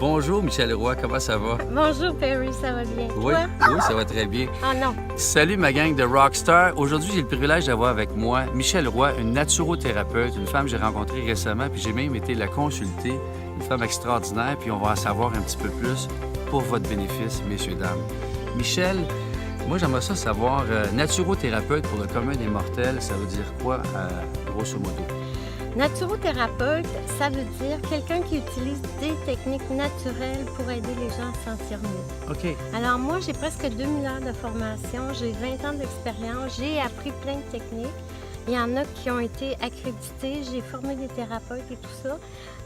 Bonjour Michel Roy, comment ça va? Bonjour Perry, ça va bien? Oui, Toi? oui, ça va très bien. Oh non. Salut ma gang de Rockstar. Aujourd'hui, j'ai le privilège d'avoir avec moi Michel Roy, une naturothérapeute, une femme que j'ai rencontrée récemment, puis j'ai même été la consulter, une femme extraordinaire, puis on va en savoir un petit peu plus pour votre bénéfice, messieurs, dames. Michel, moi j'aimerais ça savoir, naturothérapeute pour le commun des mortels, ça veut dire quoi, grosso modo? Naturothérapeute, ça veut dire quelqu'un qui utilise des techniques naturelles pour aider les gens à se sentir mieux. OK. Alors moi, j'ai presque 2000 heures de formation, j'ai 20 ans d'expérience, j'ai appris plein de techniques. Il y en a qui ont été accrédités, j'ai formé des thérapeutes et tout ça.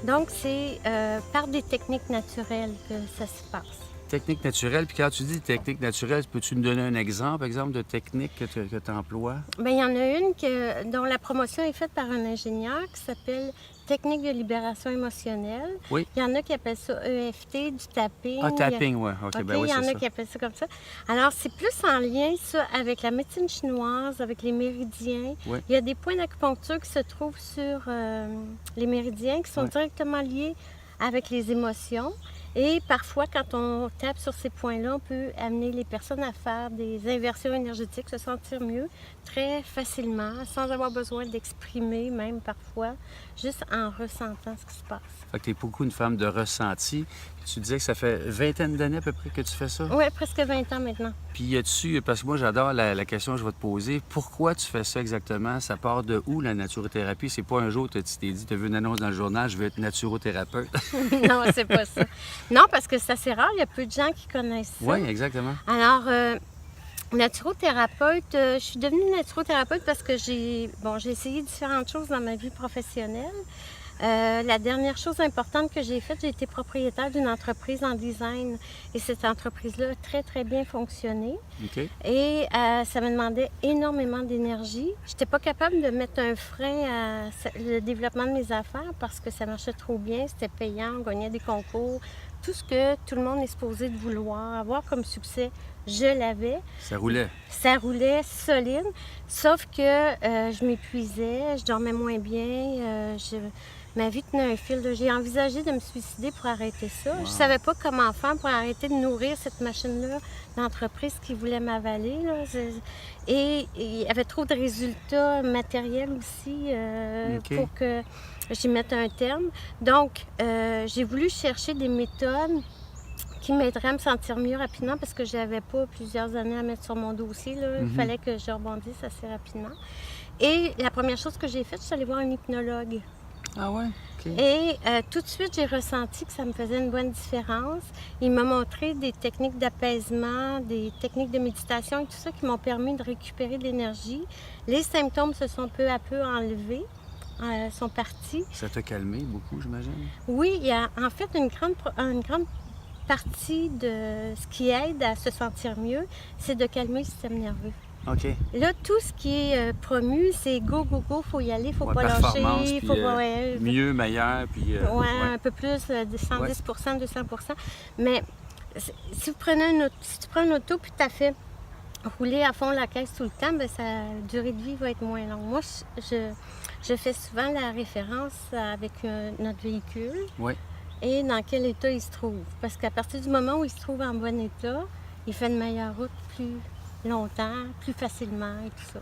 Donc, c'est par des techniques naturelles que ça se passe. Technique naturelle, puis quand tu dis technique naturelle, peux-tu nous donner un exemple de technique que tu emploies? Bien, il y en a une dont la promotion est faite par un ingénieur qui s'appelle Technique de libération émotionnelle. Oui. Il y en a qui appellent ça EFT, du tapping. Ah, tapping, oui. OK, OK, ben oui, il y en c'est a ça. qui appellent ça comme ça. Alors, c'est plus en lien, ça, avec la médecine chinoise, avec les méridiens. Oui. Il y a des points d'acupuncture qui se trouvent sur les méridiens qui sont Oui. directement liés avec les émotions. Et parfois, quand on tape sur ces points-là, on peut amener les personnes à faire des inversions énergétiques, se sentir mieux très facilement, sans avoir besoin d'exprimer, même parfois, juste en ressentant ce qui se passe. Fait que tu es beaucoup une femme de ressenti. Tu disais que ça fait vingtaine d'années à peu près que tu fais ça? Oui, presque 20 ans maintenant. Puis y a-tu, parce que moi j'adore la question que je vais te poser, pourquoi tu fais ça exactement? Ça part de où la naturothérapie? C'est pas un jour tu t'es dit, tu as vu une annonce dans le journal, je veux être naturothérapeute. Non, c'est pas ça. Non, parce que c'est assez rare, il y a peu de gens qui connaissent ça. Oui, exactement. Alors, naturothérapeute, je suis devenue naturothérapeute parce que j'ai essayé différentes choses dans ma vie professionnelle. La dernière chose importante que j'ai faite, j'ai été propriétaire d'une entreprise en design et cette entreprise-là a très, très bien fonctionné. OK. Et ça me demandait énormément d'énergie. Je n'étais pas capable de mettre un frein à le développement de mes affaires parce que ça marchait trop bien, c'était payant, on gagnait des concours. Tout ce que tout le monde est supposé de vouloir avoir comme succès, je l'avais. Ça roulait. Ça roulait solide, sauf que je m'épuisais, je dormais moins bien, ma vie tenait un fil. J'ai envisagé de me suicider pour arrêter ça. Wow. Je savais pas comment faire pour arrêter de nourrir cette machine-là d'entreprise qui voulait m'avaler. Et il y avait trop de résultats matériels aussi OK. pour que j'y mette un terme. Donc, j'ai voulu chercher des méthodes qui m'aideraient à me sentir mieux rapidement parce que je n'avais pas plusieurs années à mettre sur mon dossier. Là. Il fallait que je rebondisse assez rapidement. Et la première chose que j'ai faite, je suis allée voir un hypnologue. Ah ouais? OK. Et tout de suite, j'ai ressenti que ça me faisait une bonne différence. Il m'a montré des techniques d'apaisement, des techniques de méditation et tout ça qui m'ont permis de récupérer de l'énergie. Les symptômes se sont peu à peu enlevés, sont partis. Ça t'a calmé beaucoup, j'imagine? Oui, il y a en fait une grande partie de ce qui aide à se sentir mieux, c'est de calmer le système nerveux. OK. Là, tout ce qui est promu, c'est go, go, go, faut y aller, faut Ouais, pas performance, lâcher, puis, faut pas... mieux, meilleur, puis... Ouais, un peu plus, de 110 200 Mais si tu prends une auto puis tu as fait rouler à fond la caisse tout le temps, bien, sa durée de vie va être moins longue. Moi, je fais souvent la référence avec notre véhicule Oui. et dans quel état il se trouve. Parce qu'à partir du moment où il se trouve en bon état, il fait une meilleure route plus longtemps, plus facilement et tout ça.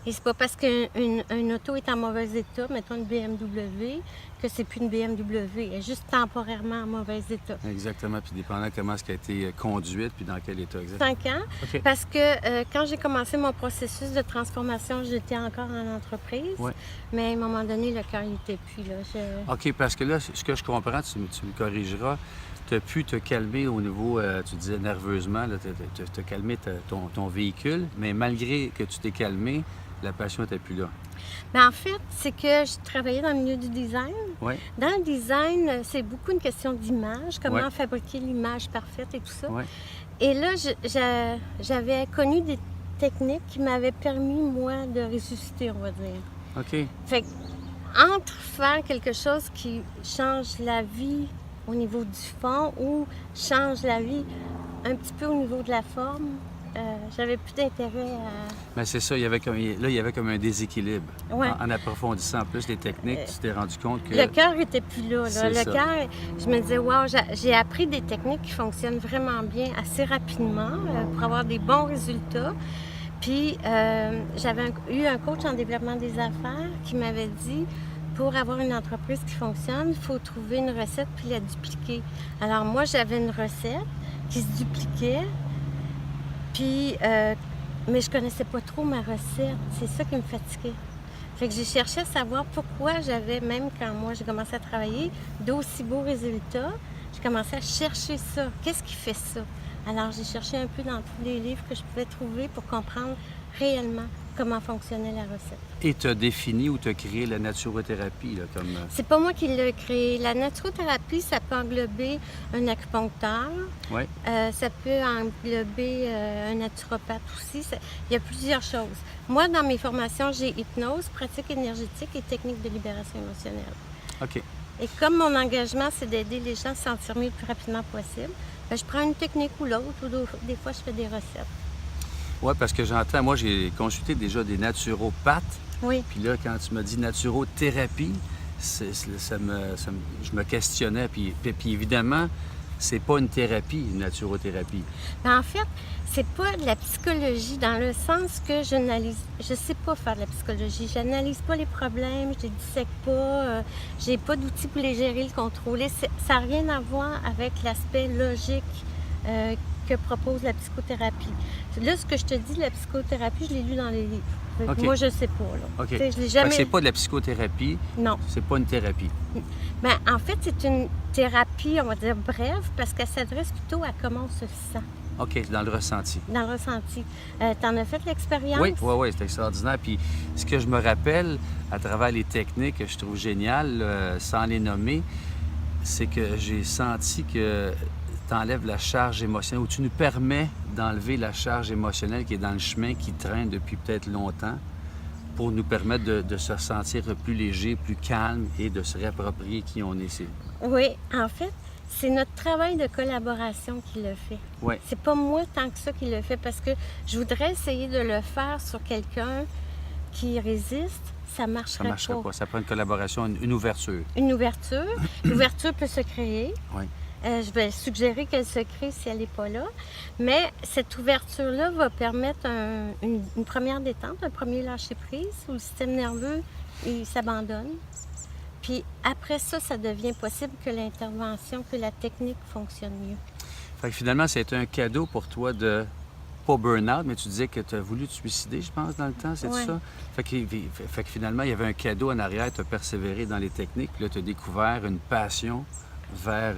Et c'est pas parce qu'une auto est en mauvais état, mettons une BMW, que c'est plus une BMW. Elle est juste temporairement en mauvais état. Exactement. Puis dépendant comment est-ce qu'elle a été conduite, puis dans quel état exact. 5 ans, OK. parce que quand j'ai commencé mon processus de transformation, j'étais encore en entreprise. Ouais. Mais à un moment donné, le cœur n'était plus là. OK, parce que là, ce que je comprends, tu me corrigeras, tu as pu te calmer au niveau, tu disais nerveusement, tu as calmé ton véhicule, mais malgré que tu t'es calmé, la passion n'était plus là. Mais en fait, c'est que je travaillais dans le milieu du design. Oui, Dans le design, c'est beaucoup une question d'image, comment Ouais. fabriquer l'image parfaite et tout ça. oui. Et là, j'avais connu des techniques qui m'avaient permis, moi, de ressusciter, on va dire. OK. Fait que, entre faire quelque chose qui change la vie au niveau du fond ou change la vie un petit peu au niveau de la forme, j'avais plus d'intérêt à... Mais c'est ça, il y avait comme un déséquilibre. Ouais. En approfondissant plus les techniques, tu t'es rendu compte que... Le cœur était plus là. C'est Le ça. cœur, je me disais, wow, j'ai appris des techniques qui fonctionnent vraiment bien assez rapidement pour avoir des bons résultats. Puis, j'avais eu un coach en développement des affaires qui m'avait dit, pour avoir une entreprise qui fonctionne, il faut trouver une recette puis la dupliquer. Alors, moi, j'avais une recette qui se dupliquait, puis, mais je connaissais pas trop ma recette. C'est ça qui me fatiguait. Fait que j'ai cherché à savoir pourquoi j'avais, même quand moi j'ai commencé à travailler, d'aussi beaux résultats. J'ai commencé à chercher ça. Qu'est-ce qui fait ça? Alors j'ai cherché un peu dans tous les livres que je pouvais trouver pour comprendre réellement comment fonctionnait la recette. Et tu as défini ou tu as créé la naturothérapie, là, comme... C'est pas moi qui l'ai créé. La naturothérapie, ça peut englober un acupuncteur, Oui. ça peut englober un naturopathe aussi. Il y a plusieurs choses. Moi, dans mes formations, j'ai hypnose, pratique énergétique et technique de libération émotionnelle. OK. Et comme mon engagement, c'est d'aider les gens à se sentir mieux le plus rapidement possible, ben, je prends une technique ou l'autre, ou des fois, je fais des recettes. Oui, parce que j'entends, moi, j'ai consulté déjà des naturopathes. Oui. Puis là, quand tu m'as dit naturothérapie, je me questionnais. Puis évidemment, c'est pas une thérapie, une naturothérapie. Ben, en fait, c'est pas de la psychologie dans le sens que je sais pas faire de la psychologie. J'analyse pas les problèmes, je les dissèque pas, j'ai pas d'outils pour les gérer, le contrôler. Ça n'a rien à voir avec l'aspect logique que propose la psychothérapie. Là, ce que je te dis, la psychothérapie, je l'ai lu dans les livres. OK. Moi, je sais pas, là. OK. Tu sais, je l'ai Fait jamais... que c'est pas de la psychothérapie, Non. c'est pas une thérapie. Ben, en fait, c'est une thérapie, on va dire, brève, parce qu'elle s'adresse plutôt à comment on se sent, OK, dans le ressenti. dans le ressenti. T'en as fait l'expérience? Oui, c'est extraordinaire. Puis ce que je me rappelle à travers les techniques que je trouve géniales, sans les nommer, c'est que j'ai senti que tu enlèves la charge émotionnelle ou tu nous permets d'enlever la charge émotionnelle qui est dans le chemin, qui traîne depuis peut-être longtemps, pour nous permettre de se sentir plus léger, plus calme et de se réapproprier qui on est. Oui, en fait, c'est notre travail de collaboration qui le fait. Oui. C'est pas moi tant que ça qui le fait, parce que je voudrais essayer de le faire sur quelqu'un qui résiste. Ça Ça ne marcherait marcherait pas. pas. Ça prend une collaboration, une ouverture. Une ouverture. L'ouverture peut se créer. Oui. Je vais suggérer qu'elle se crée si elle n'est pas là. Mais cette ouverture-là va permettre une première détente, un premier lâcher-prise où le système nerveux il s'abandonne. Puis après ça, ça devient possible que l'intervention, que la technique fonctionne mieux. Fait que finalement, c'est un cadeau pour toi de pas burn-out, mais tu disais que tu as voulu te suicider, je pense, dans le temps, c'est Ouais. ça? Fait que finalement, il y avait un cadeau en arrière, tu as persévéré dans les techniques, puis là, tu as découvert une passion vers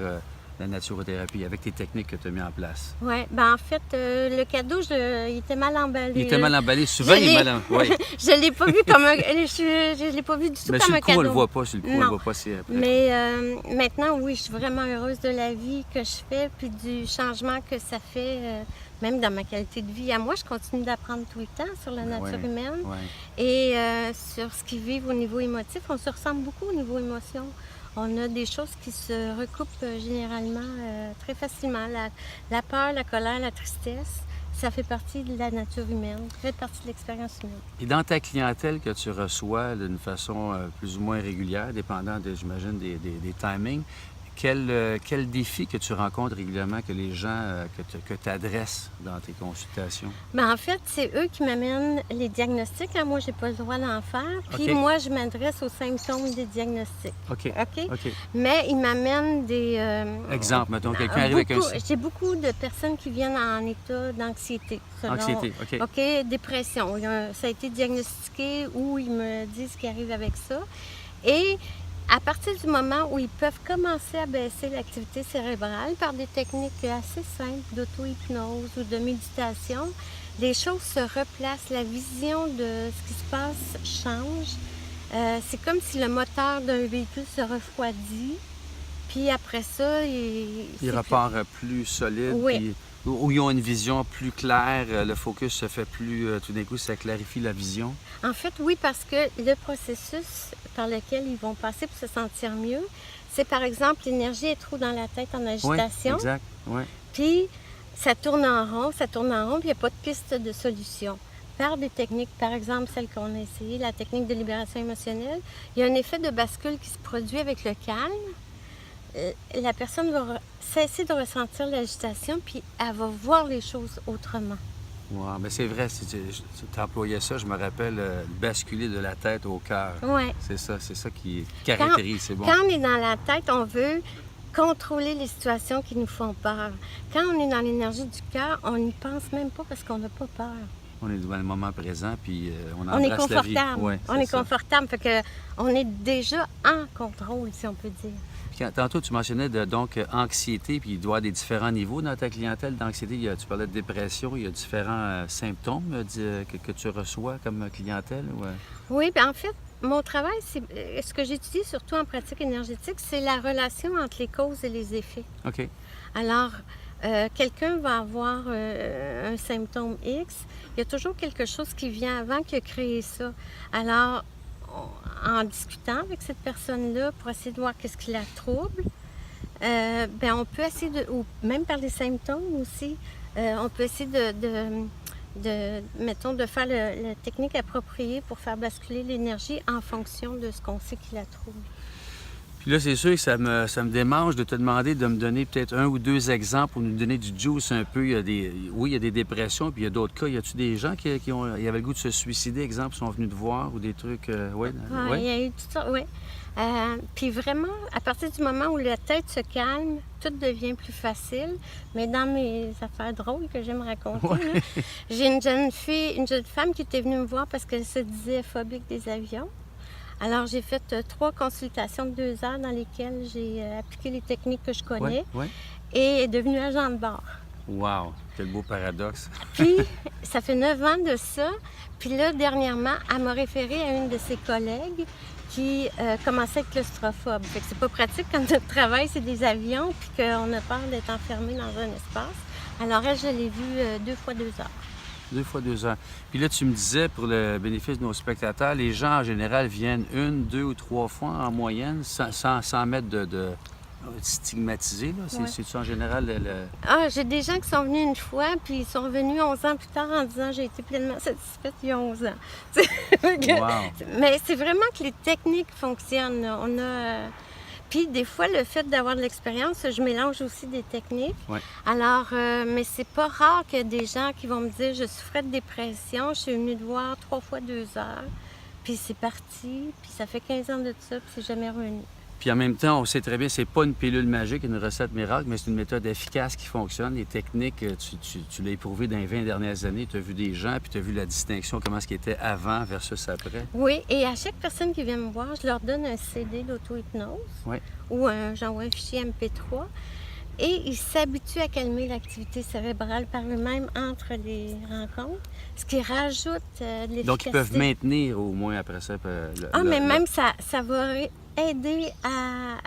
la naturothérapie avec tes techniques que tu as mis en place. Oui, ben en fait, le cadeau, il était mal emballé. Il était là. mal emballé, souvent il est mal emballé. Oui. Je l'ai pas vu comme un... Je l'ai pas vu du tout Mais comme sur un le coup, on cadeau. le voit pas, sur le coup, on le Non. voit pas si après. Mais maintenant, oui, je suis vraiment heureuse de la vie que je fais, puis du changement que ça fait, même dans ma qualité de vie. À moi, je continue d'apprendre tout le temps sur la nature Ouais. humaine Ouais. et sur ce qu'ils vivent au niveau émotif. On se ressemble beaucoup au niveau émotion. On a des choses qui se recoupent généralement très facilement. La peur, la colère, la tristesse, ça fait partie de la nature humaine, ça fait partie de l'expérience humaine. Et dans ta clientèle que tu reçois d'une façon plus ou moins régulière, dépendant, j'imagine, des timings, quel défi que tu rencontres régulièrement que les gens que tu adresses dans tes consultations? Ben, en fait, c'est eux qui m'amènent les diagnostics. Hein. Moi, je n'ai pas le droit d'en faire. Puis OK. moi, je m'adresse aux symptômes des diagnostics. OK. OK? OK. Mais ils m'amènent des... Exemple, mettons, quelqu'un arrive avec un... J'ai beaucoup de personnes qui viennent en état d'anxiété. selon- Anxiété, OK. OK, dépression. Ça a été diagnostiqué ou ils me disent ce qui arrive avec ça. Et à partir du moment où ils peuvent commencer à baisser l'activité cérébrale par des techniques assez simples d'auto-hypnose ou de méditation, les choses se replacent, la vision de ce qui se passe change. C'est comme si le moteur d'un véhicule se refroidit, puis après ça, Il repart plus solide, Oui. puis où ils ont une vision plus claire, le focus se fait plus... tout d'un coup, ça clarifie la vision. En fait, oui, parce que le processus par lequel ils vont passer pour se sentir mieux, c'est par exemple, l'énergie est trop dans la tête en Oui, agitation. exact. Oui. Puis, ça tourne en rond, puis il n'y a pas de piste de solution. Par des techniques, par exemple celle qu'on a essayée, la technique de libération émotionnelle, il y a un effet de bascule qui se produit avec le calme. La personne va cesser de ressentir l'agitation, puis elle va voir les choses autrement. Wow, mais c'est vrai, si tu employais ça, je me rappelle, basculer de la tête au cœur. Ouais. C'est ça qui caractérise, c'est bon. Quand on est dans la tête, on veut contrôler les situations qui nous font peur. Quand on est dans l'énergie du cœur, on n'y pense même pas parce qu'on n'a pas peur. On est dans le moment présent, puis on On est embrasse la vie. confortable. Ouais, on est ça. confortable, fait que on est déjà en contrôle, si on peut dire. Puis tantôt, tu mentionnais donc anxiété, puis il doit y avoir des différents niveaux dans ta clientèle d'anxiété. Tu parlais de dépression, il y a différents symptômes que tu reçois comme clientèle? Ouais. Oui, bien en fait, mon travail, ce que j'étudie surtout en pratique énergétique, c'est la relation entre les causes et les effets. OK. Alors, quelqu'un va avoir un symptôme X, il y a toujours quelque chose qui vient avant qui a créé ça. Alors, en discutant avec cette personne-là pour essayer de voir qu'est-ce qui la trouble, ben on peut essayer ou même par les symptômes aussi, on peut essayer mettons, de faire la technique appropriée pour faire basculer l'énergie en fonction de ce qu'on sait qui la trouble. Puis là, c'est sûr que ça me démange de te demander de me donner peut-être un ou deux exemples pour nous donner du juice un peu. Oui, il y a des dépressions, puis il y a d'autres cas. Y a-tu des gens qui avaient le goût de se suicider, exemple, sont venus te voir ou des trucs? Oui, il y a eu tout ça, oui. Puis vraiment, à partir du moment où la tête se calme, tout devient plus facile. Mais dans mes affaires drôles que j'aime raconter, là, j'ai une jeune femme qui était venue me voir parce qu'elle se disait phobique des avions. Alors, j'ai fait 3 consultations de 2 heures dans lesquelles j'ai appliqué les techniques que je connais et est devenue agent de bord. Wow! Quel beau paradoxe! Puis, ça fait 9 ans de ça. Puis là, dernièrement, elle m'a référé à une de ses collègues qui commençait à être claustrophobe. Fait que c'est pas pratique quand notre travail, c'est des avions puis qu'on a peur d'être enfermé dans un espace. Alors, elle, je l'ai vue 2 fois 2 heures. 2 fois 2 heures. Puis là, tu me disais, pour le bénéfice de nos spectateurs, les gens, en général, viennent 1, 2 ou 3 fois en moyenne, sans mettre de stigmatiser, là. C'est-tu en général Ah, j'ai des gens qui sont venus une fois, puis ils sont revenus 11 ans plus tard en disant « j'ai été pleinement satisfaite il y a 11 ans ». Wow. Mais c'est vraiment que les techniques fonctionnent. Là. Puis des fois, le fait d'avoir de l'expérience, je mélange aussi des techniques. Ouais. Alors, mais c'est pas rare qu'il y ait des gens qui vont me dire « je souffrais de dépression, je suis venue te voir 3 fois 2 heures ». Puis c'est parti, puis ça fait 15 ans de ça, puis c'est jamais revenu. Puis en même temps, on sait très bien, c'est pas une pilule magique, une recette miracle, mais c'est une méthode efficace qui fonctionne. Les techniques, tu l'as éprouvé dans les 20 dernières années. Tu as vu des gens, puis tu as vu la distinction, comment ce qui était avant versus après. Oui, et à chaque personne qui vient me voir, je leur donne un CD d'auto-hypnose ou j'envoie un fichier MP3 et ils s'habituent à calmer l'activité cérébrale par eux-mêmes entre les rencontres, ce qui rajoute de l'efficacité. Donc, ils peuvent maintenir au moins après ça. Même ça va aider à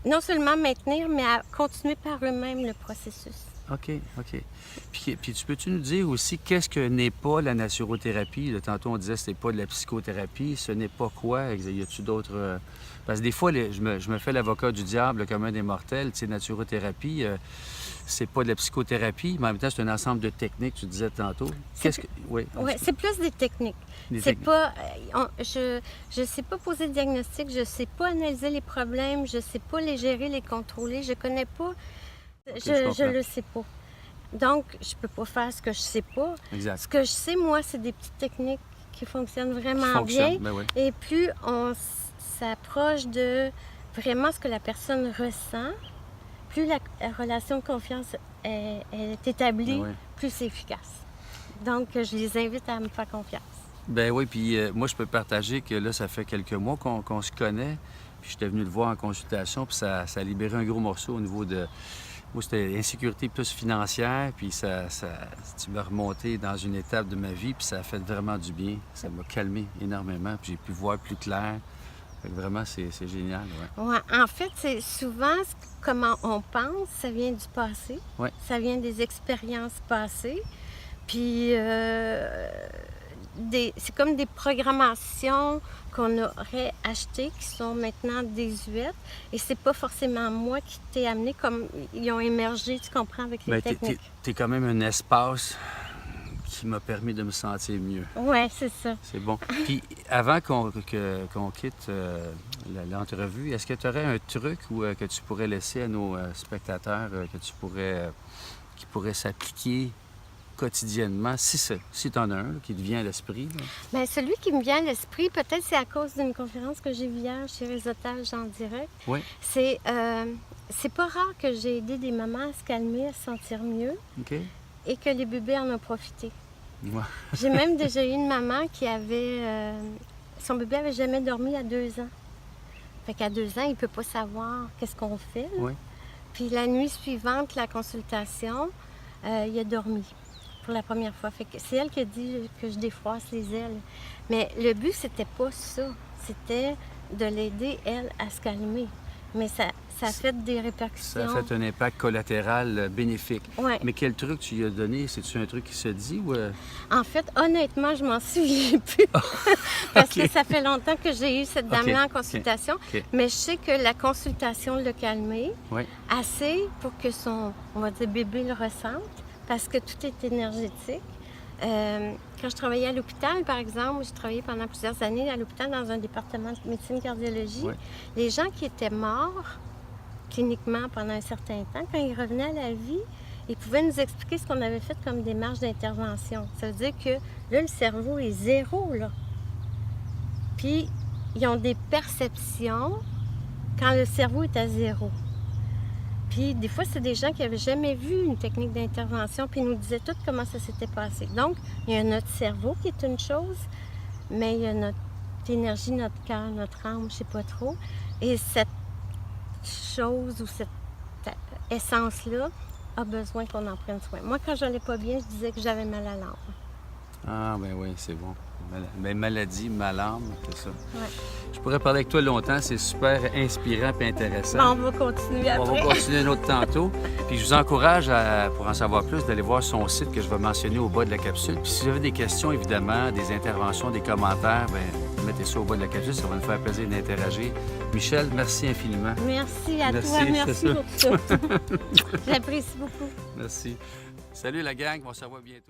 non seulement maintenir, mais à continuer par eux-mêmes le processus. OK. Puis peux-tu nous dire aussi qu'est-ce que n'est pas la naturothérapie? Là, tantôt, on disait que ce n'est pas de la psychothérapie. Ce n'est pas quoi? Y a-t-il d'autres... Parce que des fois, je me fais l'avocat du diable, le commun des mortels. Tu sais, naturothérapie, c'est pas de la psychothérapie, mais en même temps, c'est un ensemble de techniques, tu disais tantôt. Oui, c'est plus des techniques. Pas... je sais pas poser de diagnostic, je sais pas analyser les problèmes, je sais pas les gérer, les contrôler, je connais pas... Je le sais pas. Donc, je peux pas faire ce que je sais pas. Exact. Ce que je sais, moi, c'est des petites techniques qui fonctionnent vraiment bien. Ben oui. Et plus on s'approche de vraiment ce que la personne ressent, plus la relation de confiance est établie, plus c'est efficace. Donc, je les invite à me faire confiance. Ben oui, puis moi, je peux partager que là, ça fait quelques mois qu'on se connaît. Puis j'étais venu le voir en consultation, puis ça a libéré un gros morceau au niveau de... Moi, c'était insécurité plus financière, puis tu m'as remonté dans une étape de ma vie, puis ça a fait vraiment du bien. Ça m'a calmé énormément, puis j'ai pu voir plus clair. Fait que vraiment, c'est génial. Ouais, en fait, c'est souvent comment on pense, ça vient du passé. Ouais. Ça vient des expériences passées. Puis c'est comme des programmations qu'on aurait achetées qui sont maintenant désuètes. Et c'est pas forcément moi qui t'ai amené comme ils ont émergé, tu comprends, avec les techniques. T'es quand même un espace qui m'a permis de me sentir mieux. Oui, c'est ça. C'est bon. Puis avant qu'on quitte l'entrevue, est-ce que tu aurais un truc que tu pourrais laisser à nos spectateurs qui pourrait s'appliquer quotidiennement, si tu en as un qui te vient à l'esprit? Bien, celui qui me vient à l'esprit, peut-être c'est à cause d'une conférence que j'ai vue hier chez Réseautage en direct. Oui. C'est pas rare que j'ai aidé des mamans à se calmer, à se sentir mieux OK. et que les bébés en ont profité. Ouais. J'ai même déjà eu une maman qui avait... son bébé avait jamais dormi à 2 ans. Fait qu'à 2 ans, il peut pas savoir qu'est-ce qu'on fait. Là. Oui. Puis la nuit suivante, la consultation, il a dormi pour la première fois. Fait que c'est elle qui a dit que je défroisse les ailes. Mais le but, c'était pas ça. C'était de l'aider, elle, à se calmer. Mais ça a fait des répercussions. Ça a fait un impact collatéral bénéfique. Ouais. Mais quel truc tu lui as donné? C'est-tu un truc qui se dit ou... En fait, honnêtement, je m'en souviens plus. Parce que ça fait longtemps que j'ai eu cette dame-là en consultation. OK. Mais je sais que la consultation l'a calmé Oui. assez pour que son, on va dire, bébé le ressente, parce que tout est énergétique. Quand je travaillais à l'hôpital, par exemple, j'ai travaillé pendant plusieurs années à l'hôpital dans un département de médecine-cardiologie. Oui. Les gens qui étaient morts cliniquement pendant un certain temps, quand ils revenaient à la vie, ils pouvaient nous expliquer ce qu'on avait fait comme démarche d'intervention. Ça veut dire que là, le cerveau est zéro, là. Puis, ils ont des perceptions quand le cerveau est à zéro. Puis, des fois, c'est des gens qui n'avaient jamais vu une technique d'intervention, puis ils nous disaient tout comment ça s'était passé. Donc, il y a notre cerveau qui est une chose, mais il y a notre énergie, notre cœur, notre âme, je ne sais pas trop. Et cette chose ou cette essence-là a besoin qu'on en prenne soin. Moi, quand je n'allais pas bien, je disais que j'avais mal à l'âme. Ah, ben oui, c'est bon. Maladie, malâme, c'est ça. Ouais. Je pourrais parler avec toi longtemps, c'est super inspirant et intéressant. Bon, on va continuer après. On va continuer un autre tantôt. Puis je vous encourage, pour en savoir plus, d'aller voir son site que je vais mentionner au bas de la capsule. Puis si vous avez des questions, évidemment, des interventions, des commentaires, bien, mettez ça au bas de la capsule, ça va nous faire plaisir d'interagir. Michel, merci infiniment. Merci à Merci, toi, merci c'est ça. pour ça. J'apprécie beaucoup. Merci. Salut la gang, on se revoit bientôt.